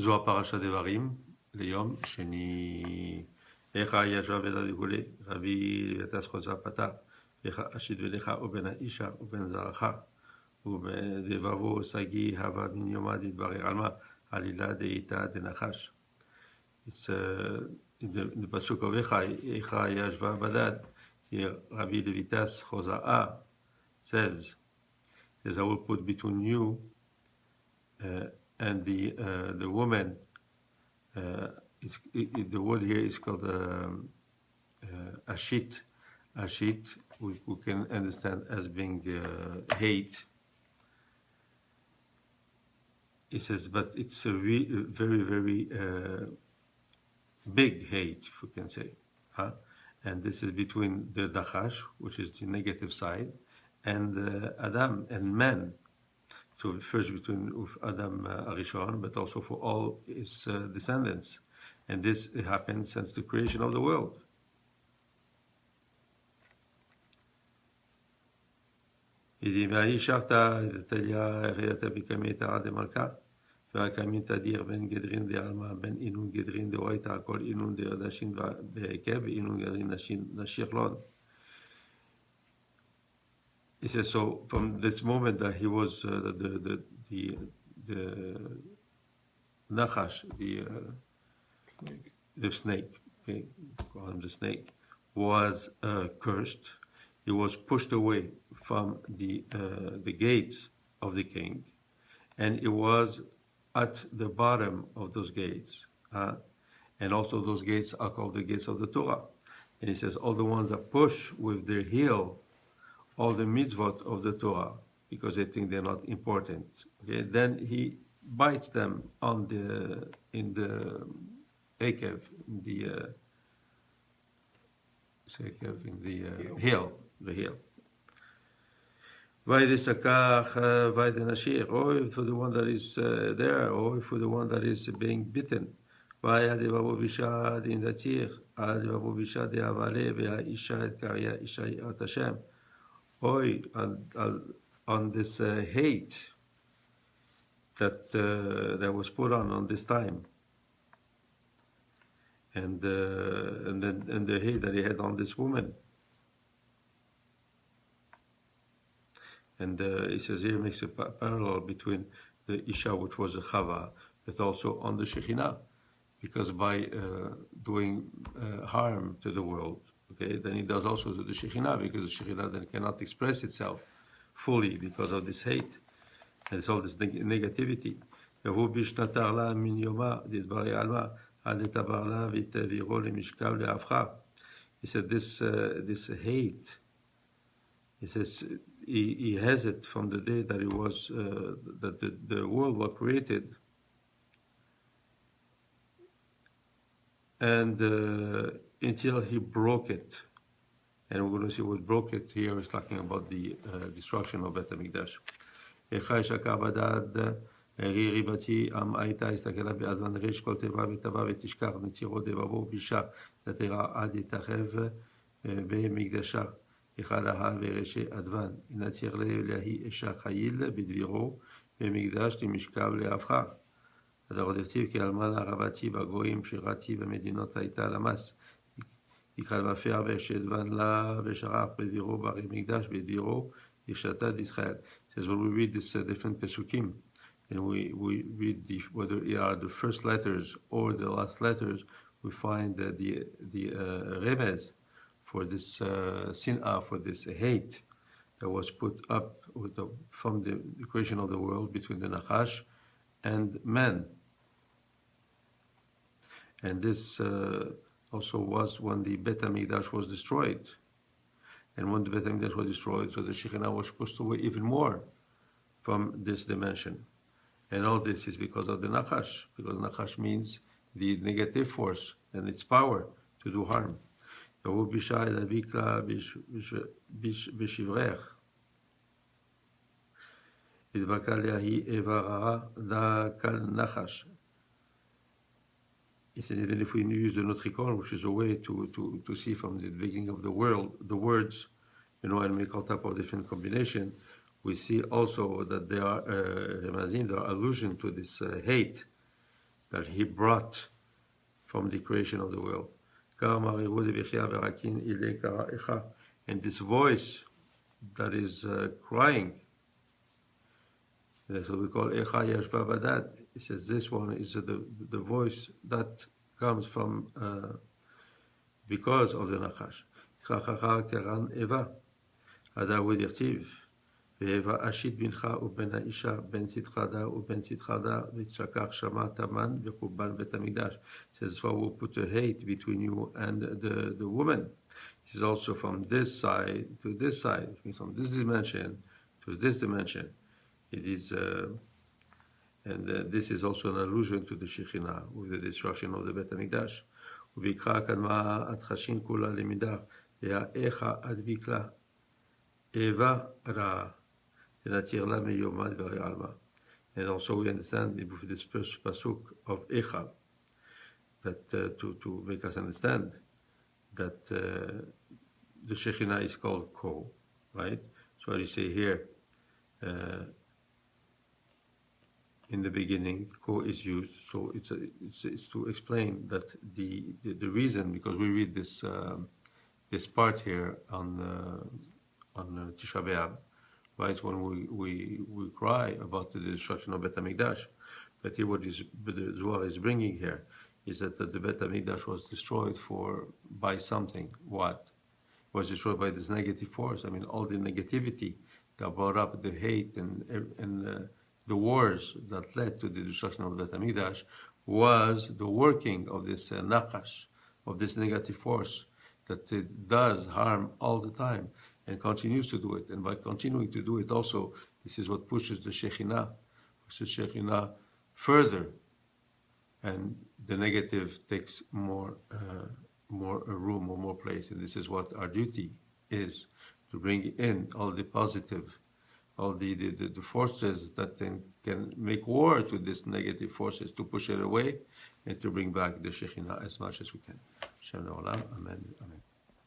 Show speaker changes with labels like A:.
A: זו הפרשה דברים ליום שני. איך ישבה בדד וכולי, רבי יתס חוזר פתח, איך אשית ולך ובין האישה ובין זרעך, ובדברו שגיא הווה מן יומא דתברר עלמא, עלילה דאיתא דנחש. It's in the pasuk of Echa Yashva Badad, here Rabbi Levitas Choza'a says, I will put between you and the woman. The word here is called ashit. Ashit, we can understand as being hate. He says, but it's a very, very big hate, if we can say. And this is between the Dachash, which is the negative side, and Adam and man. So first between Adam Arishon, but also for all his descendants. And this happened since the creation of the world. והקמין תדיר בין גדרין דעלמא בין אינון גדרין דאורייתא כל אינון דנשים בהיקב ואינון גדרין נשיכלון. He says, so from this moment that he was the Nachash, the snake, okay, call him the snake, was cursed. He was pushed away from the gates of the king, and it was at the bottom of those gates. And also those gates are called the gates of the Torah. And he says, all the ones that push with their heel all the mitzvot of the Torah, because they think they're not important. Okay, then he bites them in the akev, in the heel, or for the one that is there, or for the one that is being bitten. On this hate that was put on this time, and the hate that he had on this woman. And he says here makes a parallel between the Isha, which was a Chava, but also on the Shekhinah, because by doing harm to the world, okay, then he does also to the Shekhinah, because the Shekhinah then cannot express itself fully because of this hate and it's all this negativity. He said this hate, he says he has it from the day that it was that the world was created, and until he broke it. And we're going to see what broke it here is talking about the destruction of Beit HaMikdash. ריבתי עם הייתה הסתכלה באדוון ריש כל תיבה ותבה ותשכח נצירו דבבו בישה לתירה עד יתרחב במקדשה אחד ההר וראשי אדוון נציר להי אשה חיל בדבירו במקדש למשכב לאבך. הדבר דכתיב כי אלמנה רבתי בגויים שירתי במדינות הייתה למס יקרא מפר ושדוון לה ושרח בדבירו בערי מקדש בדבירו ישתה דישראל. Says when we read this different pesukim, and we read whether it are the first letters or the last letters, we find that the remez for this sin'ah, for this hate that was put up from the creation of the world between the Nachash and man. And this also was when the Beit HaMikdash was destroyed. And when the Beit HaMikdash was destroyed, so the Shekhinah was pushed away even more from this dimension. And all this is because of the Nachash, because Nachash means the negative force and its power to do harm. He said, even if we use the Notricon, which is a way to see from the beginning of the world, the words, and make all type of different combination, we see also that there are allusion to this hate that he brought from the creation of the world. And this voice that is crying, that's what we call Echa Yashva Badad. He says this one is the voice that comes from because of the Nachash. Chachacha Keran Eva, Adawu Dirtiv, Ve'eva Ashit Bincha Uben Ha'isha, Ben Sitchada Uben Sitchada, V'tshakach Shama Taman, V'chuban Bet HaMikdash. Says, well, we'll put a hate between you and the woman. It is also from this side to this side, it means from this dimension to this dimension. It is, and this is also an allusion to the Shekhinah, with the destruction of the Bet HaMikdash. וביקחה קדמה עד חשין כולה למידה, והאיכה עד ביקלה, איבה רעה, ונתיר לה מיומד והרי עלמה. And also we understand with this first pasuk of Echa, that to make us understand that the Shekhinah is called Ko, right? So you say here, in the beginning, Ko is used, so it's to explain that the reason, because we read this this part here on Tisha B'Av, right, when we cry about the destruction of Bet HaMikdash, but here what the Zohar is bringing here is that the Bet HaMikdash was destroyed by something. What? It was destroyed by this negative force. I mean, all the negativity that brought up the hate and the wars that led to the destruction of Bet HaMikdash was the working of this nakash, of this negative force that it does harm all the time and continues to do it. And by continuing to do it also, this is what pushes the Shekhinah further, and the negative takes more room or more place. And this is what our duty is, to bring in all the positive, all the forces that then can make war to these negative forces, to push it away and to bring back the Shekhinah as much as we can. Shem Olam. Amen. Amen.